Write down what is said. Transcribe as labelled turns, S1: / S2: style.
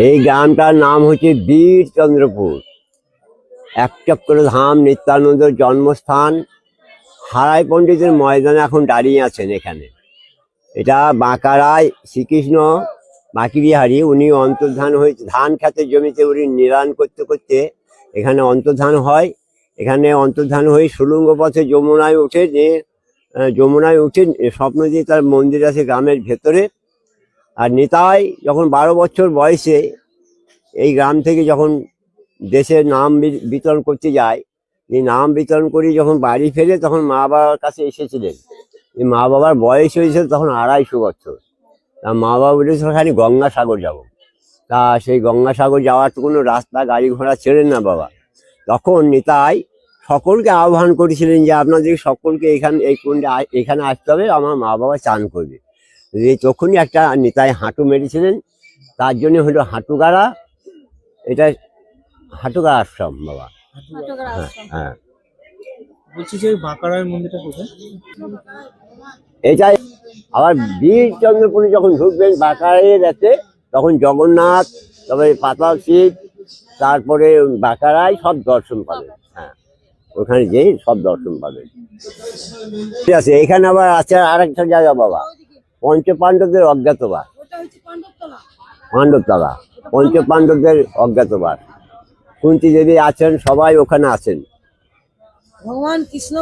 S1: এই গ্রামটার নাম হচ্ছে বীরচন্দ্রপুর। এক চক্র ধাম নিত্যানন্দের জন্মস্থান। হারাই পণ্ডিতের ময়দানে এখন দাঁড়িয়ে আছেন এখানে। এটা বাঁকারায় শ্রীকৃষ্ণ বাঁকিরিহারি উনি অন্তর্ধান হয়েছে, ধান ক্ষেতের জমিতে উনি নিরান করতে করতে এখানে অন্তর্ধান হয়। এখানে অন্তর্ধান হয়ে সুলুঙ্গ পথে যমুনায় উঠে, যে যমুনায় উঠে স্বপ্ন দিয়ে তার মন্দির আছে গ্রামের ভেতরে। আর নিতাই যখন 12 বছর বয়সে এই গ্রাম থেকে যখন দেশের নাম বিতরণ করতে যায়, এই নাম বিতরণ করে যখন বাড়ি ফেরে তখন মা বাবার কাছে এসেছিলেন। এই মা বাবার বয়স হয়েছিল তখন 250 বছর। তা মা বাবা বলেছিল খালি গঙ্গাসাগর যাব। তা সেই গঙ্গাসাগর যাওয়ার তো কোনো রাস্তা গাড়ি ঘোড়া ছেড়েন না বাবা। তখন নিতাই সকলকে আহ্বান করেছিলেন যে আপনাদের সকলকে এই কুণ্ডে এখানে আসতে হবে, আমার মা বাবা চান করবে। এই তখনই একটা নিতাই হাঁটু মেরেছিলেন, তার জন্য হলো হাঁটুগাড়া। এটা হাঁটুগাড়া আশ্রম বাবা। হ্যাঁ হ্যাঁ,
S2: বলছি যে বাঁকারায় মন্দিরটা কোথায়?
S1: এটাই। আবার বীরচন্দ্রপুরে যখন ঢুকবেন বাঁকারায় আছে, তখন জগন্নাথ, তারপরে পাতাল শিব, তারপরে বাঁকারায় সব দর্শন পাবেন। হ্যাঁ, ওখানে যেয়ে সব দর্শন পাবেন। ঠিক আছে, এখানে আবার আছে আরেকটা জায়গা বাবা, পঞ্চপাণ্ডবদের অজ্ঞাতবাস। পাণ্ডবতলা, পঞ্চপাণ্ডবদের অজ্ঞাতবাস। কুন্তী দেবী আছেন, সবাই ওখানে আছেন।
S3: ভগবান কৃষ্ণ